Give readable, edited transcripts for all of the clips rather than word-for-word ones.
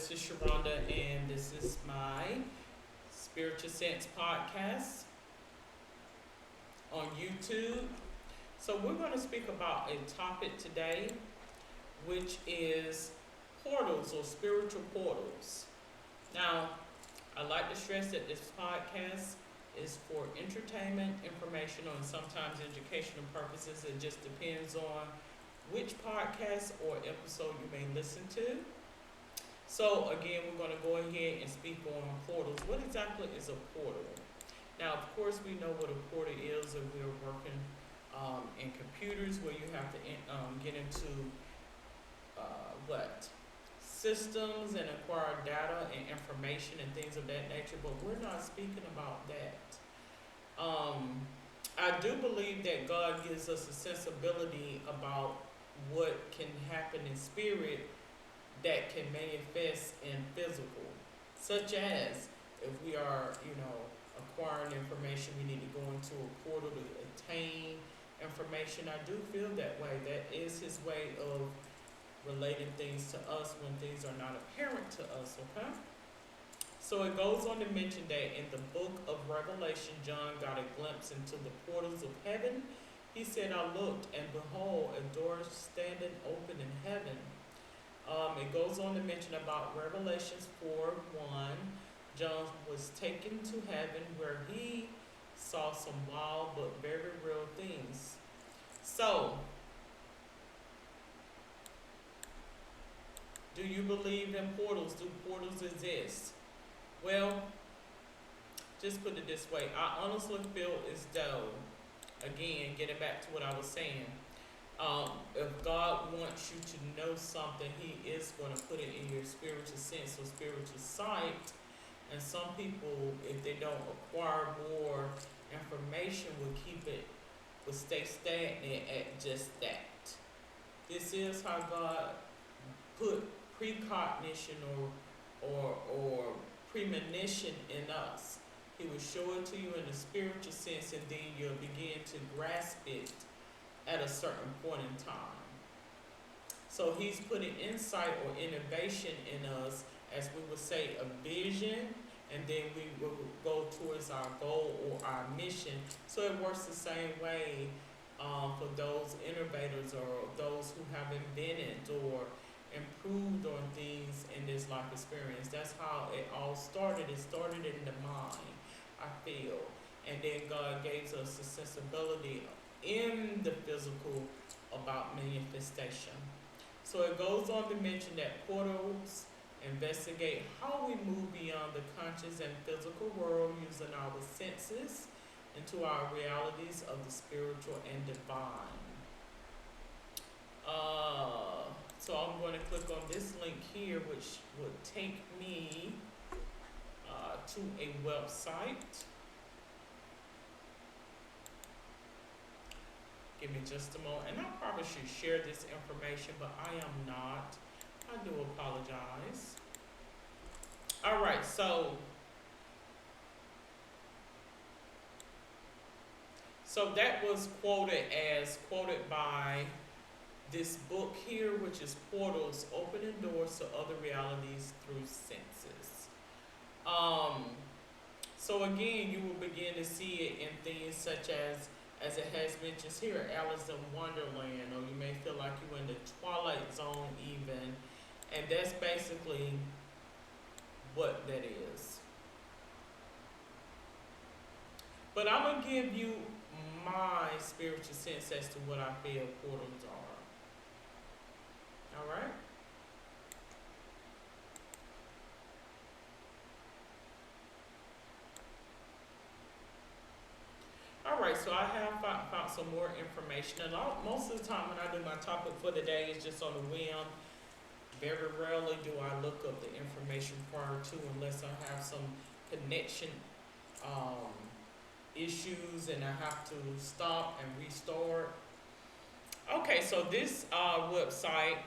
this is Sharonda, and this is my Spiritual Sense podcast on YouTube. So, we're going to speak about a topic today, which is portals or spiritual portals. Now, I like to stress that this podcast is for entertainment, informational, and sometimes educational purposes. It just depends on which podcast or episode you may listen to. So again, we're going to go ahead and speak on portals. What exactly is a portal? Now, of course, we know what a portal is if we're working in computers where you have to get into systems and acquire data and information and things of that nature, but we're not speaking about that. I do believe that God gives us a sensibility about what can happen in spirit that can manifest in physical, such as if we are, acquiring information, we need to go into a portal to attain information. I do feel that way. That is his way of relating things to us when things are not apparent to us, okay? So it goes on to mention that in the book of Revelation, John got a glimpse into the portals of heaven. He said, I looked, and behold, a door standing open in heaven. It goes on to mention about Revelations 4:1. John was taken to heaven where he saw some wild but very real things. So, do you believe in portals? Do portals exist? Well, just put it this way. I honestly feel as though, again, getting back to what I was saying, if God wants you to know something, he is going to put it in your spiritual sense or spiritual sight. And some people, if they don't acquire more information, will stay stagnant at just that. This is how God put precognition or premonition in us. He will show it to you in a spiritual sense, and then you'll begin to grasp it at a certain point in time. So he's putting insight or innovation in us, as we would say, a vision, and then we will go towards our goal or our mission. So it works the same way for those innovators or those who have invented or improved on things in this life experience. That's how it all started. It started in the mind, I feel. And then God gave us the sensibility in the physical about manifestation. So it goes on to mention that portals investigate how we move beyond the conscious and physical world using our senses into our realities of the spiritual and divine. So I'm going to click on this link here, which would take me to a website. Give me just a moment. And I probably should share this information, but I am not. I do apologize. All right, so that was quoted by this book here, which is Portals, Opening Doors to Other Realities Through Senses. So again, you will begin to see it in things such as it has mentioned here, Alice in Wonderland, or you may feel like you're in the Twilight Zone even, and that's basically what that is. But I'm going to give you my spiritual sense as to what I feel portals are. Alright? Alright, so I have found some more information. And most of the time when I do my topic for the day, it's just on the whim. Very rarely do I look up the information prior to, unless I have some connection issues and I have to stop and restart. Okay, so this website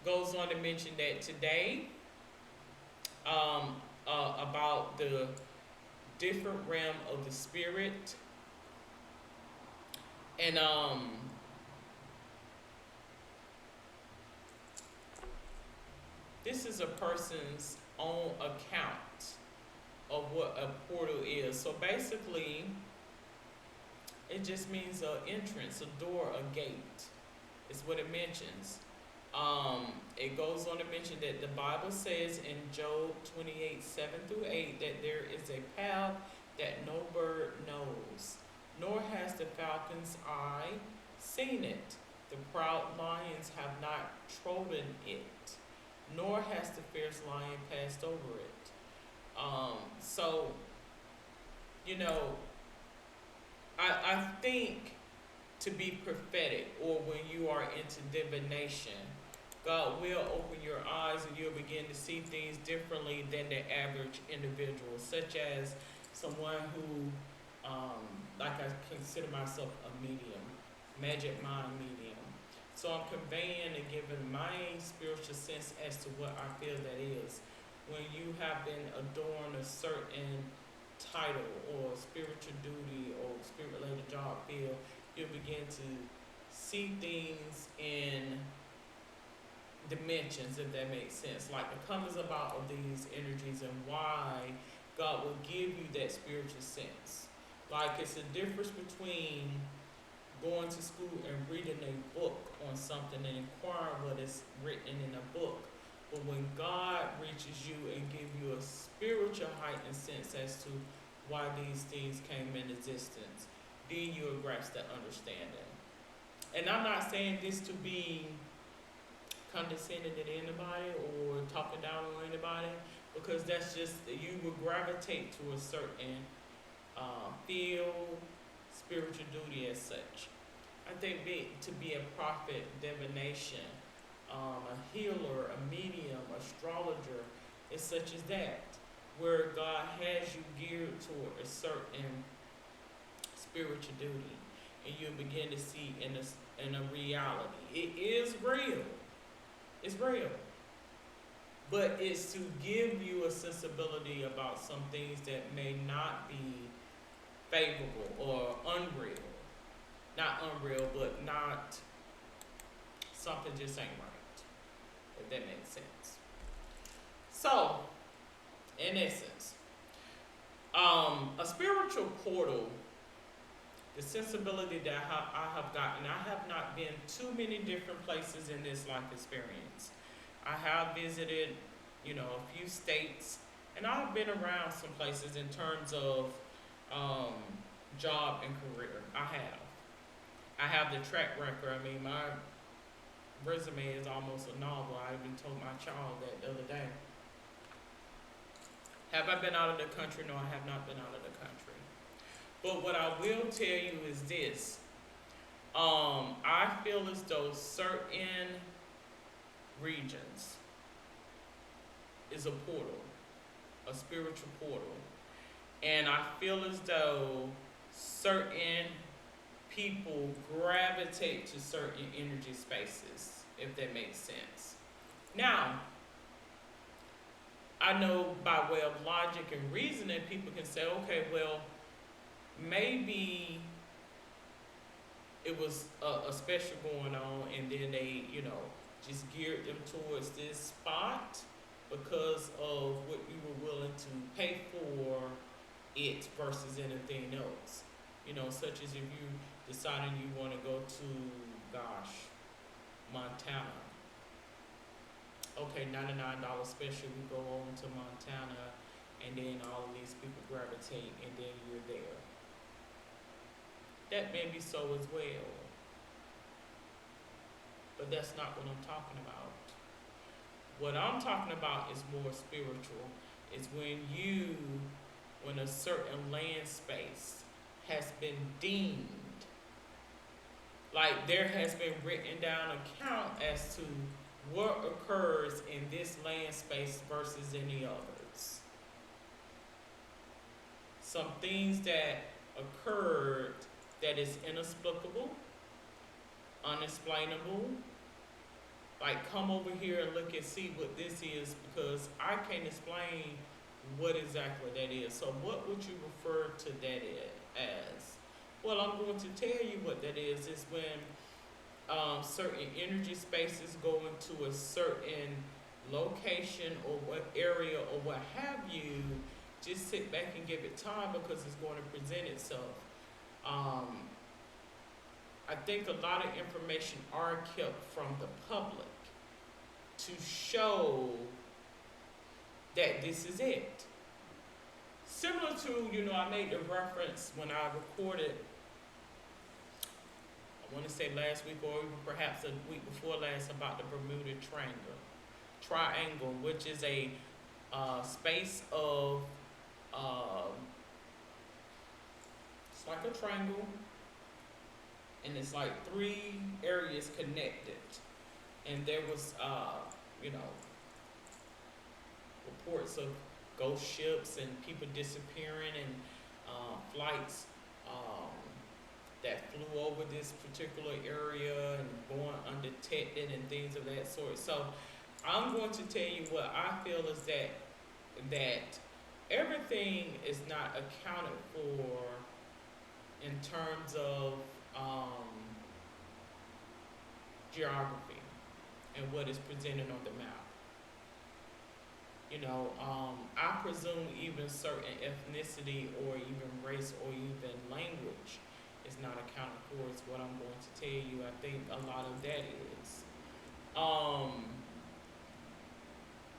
goes on to mention that today about the different realm of the spirit. And This is a person's own account of what a portal is. So basically, it just means an entrance, a door, a gate. Is what it mentions. It goes on to mention that the Bible says in Job 28:7-8 that there is a path that no bird knows, nor has the falcon's eye seen it. The proud lions have not trodden it, nor has the fierce lion passed over it. So, you know, I think to be prophetic, or when you are into divination, God will open your eyes and you'll begin to see things differently than the average individual, such as someone who, like I consider myself a medium, magic mind medium. So I'm conveying and giving my spiritual sense as to what I feel that is. When you have been adorned a certain title or spiritual duty or spirit-related job field, you'll begin to see things in dimensions, if that makes sense. Like the comings about of these energies and why God will give you that spiritual sense. Like it's a difference between going to school and reading a book on something and inquiring what is written in a book. But when God reaches you and give you a spiritual heightened sense as to why these things came in existence, then you'll grasp that understanding. And I'm not saying this to be condescending to anybody or talking down on anybody, because that's just, you will gravitate to a certain field, spiritual duty as such. I think to be a prophet, divination, a healer, a medium, astrologer, is such as that, where God has you geared toward a certain spiritual duty, and you begin to see in a reality. It is real. It's real. But it's to give you a sensibility about some things that may not be favorable or unreal. Not unreal, but not something just ain't right. If that makes sense. So, in essence, a spiritual portal, the sensibility that I have gotten, I have not been too many different places in this life experience. I have visited, a few states, and I've been around some places in terms of job and career. I have the track record. I mean, my resume is almost a novel. I even told my child that the other day. Have I been out of the country? No, I have not been out of the country. But what I will tell you is this. I feel as though certain regions is a portal, a spiritual portal. And I feel as though certain people gravitate to certain energy spaces, if that makes sense. Now, I know by way of logic and reasoning, people can say, okay, well, maybe it was a special going on and then they, just geared them towards this spot because of what you were willing to pay for it versus anything else. Such as if you deciding you want to go to, Montana. Okay, $99 special, we go on to Montana, and then all of these people gravitate, and then you're there. That may be so as well. But that's not what I'm talking about. What I'm talking about is more spiritual. It's when a certain land space has been deemed, like there has been written down account as to what occurs in this land space versus any others. Some things that occurred that is inexplicable, unexplainable. Like, come over here and look and see what this is, because I can't explain what exactly that is. So what would you refer to that as? Well, I'm going to tell you what that is when certain energy spaces go into a certain location or what area or what have you, just sit back and give it time because it's going to present itself. Um, I think a lot of information are kept from the public to show that this is it. Similar to, I made the reference when I recorded, I want to say last week or even perhaps a week before last, about the Bermuda Triangle, which is a space of, it's like a triangle, and it's like three areas connected. And there was, you know, reports of ghost ships and people disappearing and flights that flew over this particular area and going undetected and things of that sort. So I'm going to tell you what I feel is that everything is not accounted for in terms of geography and what is presented on the map. I presume even certain ethnicity or even race or even language is not accounted for is what I'm going to tell you. I think a lot of that is.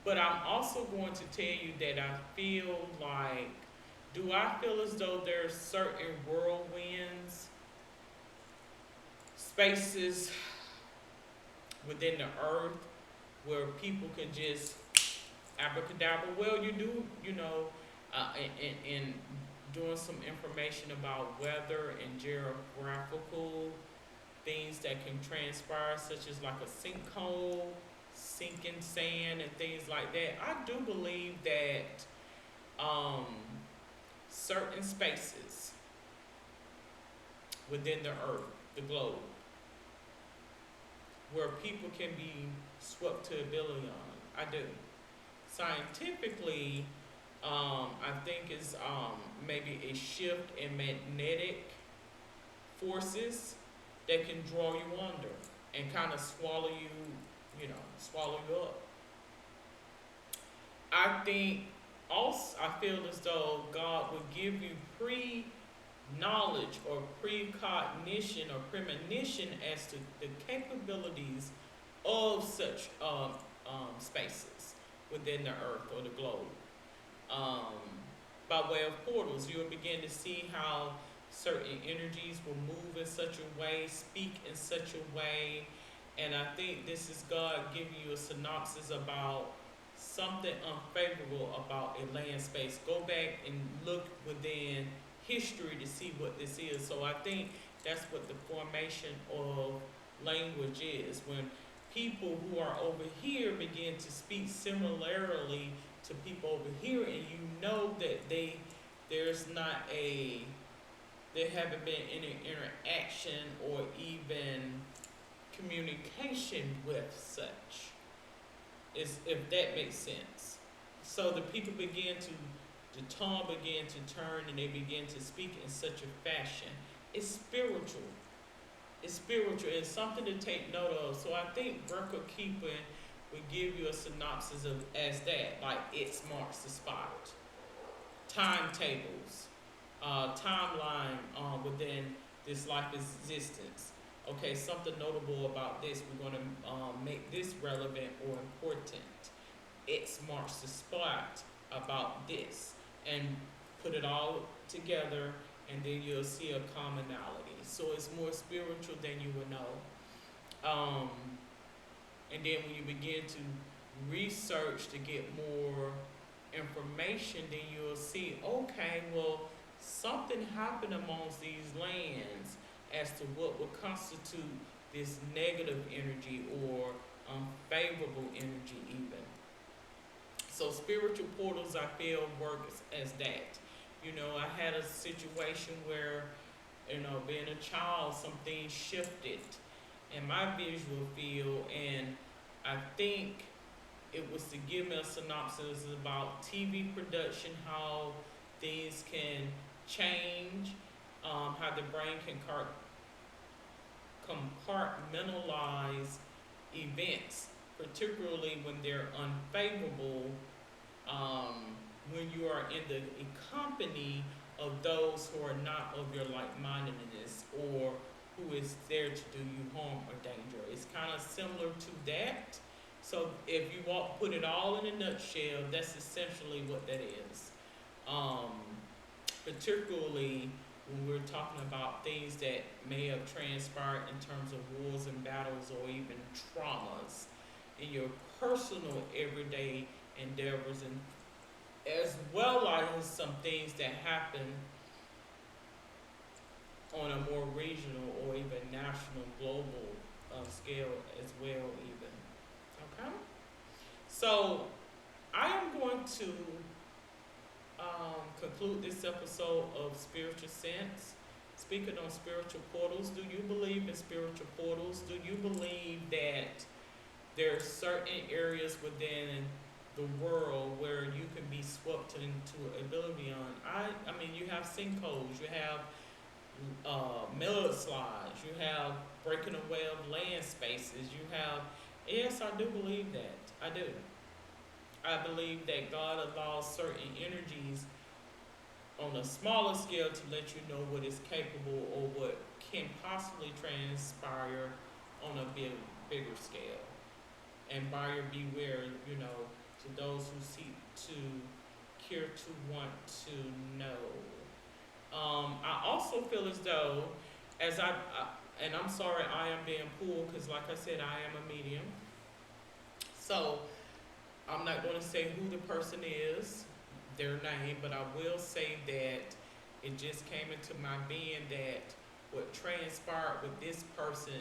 But I'm also going to tell you that I feel like, do I feel as though there's certain whirlwinds, spaces within the earth where people can just abracadabra? Well, you do, in doing some information about weather and geographical things that can transpire, such as like a sinkhole, sinking sand, and things like that. I do believe that certain spaces within the earth, the globe, where people can be swept to oblivion. I do. Scientifically, I think is maybe a shift in magnetic forces that can draw you under and kind of swallow you up. I think also, I feel as though God would give you pre-knowledge or precognition or premonition as to the capabilities of such spaces within the earth or the globe. By way of portals, you'll begin to see how certain energies will move in such a way, speak in such a way, and I think this is God giving you a synopsis about something unfavorable about a land space. Go back and look within history to see what this is. So I think that's what the formation of language is. When people who are over here begin to speak similarly to people over here, and you know that there haven't been any interaction or even communication with such, if that makes sense. So the people the tongue began to turn and they begin to speak in such a fashion. It's spiritual. It's spiritual. It's something to take note of. So I think record keeping would give you a synopsis of as that, like it marks the spot. Timetables, timeline within this life existence. Okay, something notable about this, we're going to make this relevant or important. It marks the spot about this, and put it all together, and then you'll see a commonality. So it's more spiritual than you would know. And then when you begin to research to get more information, then you'll see, okay, well, something happened amongst these lands as to what would constitute this negative energy or unfavorable energy even. So spiritual portals, I feel, work as that. I had a situation where, being a child, some things shifted in my visual field, and I think it was to give me a synopsis about TV production, how things can change, how the brain can compartmentalize events particularly when they're unfavorable, when you are in the company of those who are not of your like-mindedness, or who is there to do you harm or danger. It's kind of similar to that. So if you want put it all in a nutshell, that's essentially what that is. Um, Particularly when we're talking about things that may have transpired in terms of wars and battles, or even traumas in your personal everyday endeavors, and as well as some things that happen on a more regional or even national, global scale as well, even. Okay? So I am going to conclude this episode of Spiritual Sense. Speaking on spiritual portals, do you believe in spiritual portals? Do you believe that there are certain areas within the world where you can be swept into oblivion? I mean, you have sinkholes, you have mudslides, you have breaking away of land spaces, you have. Yes, I do believe that. I do. I believe that God allows certain energies on a smaller scale to let you know what is capable, or what can possibly transpire on a bigger scale. And buyer beware, to those who seek to care to want to know. I also feel as though, and I'm sorry, I am being pulled because, like I said, I am a medium. So I'm not going to say who the person is, their name, but I will say that it just came into my being that what transpired with this person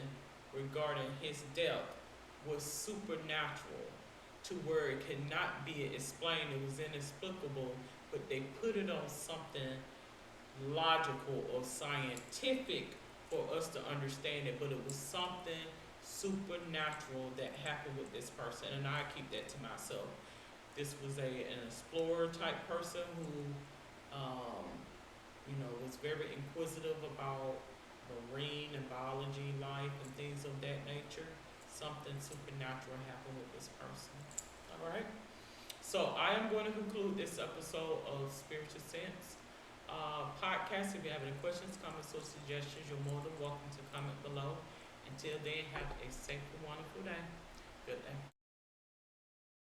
regarding his death was supernatural, to where it could not be explained. It was inexplicable, but they put it on something logical or scientific for us to understand it, but it was something supernatural that happened with this person, and I keep that to myself. This was an explorer type person who, was very inquisitive about marine and biology, life, and things of that nature. Something supernatural happened with this person. All right. So I am going to conclude this episode of Spiritual Sense podcast. If you have any questions, comments, or suggestions, you're more than welcome to comment below. Until then, have a safe and wonderful day. Good day.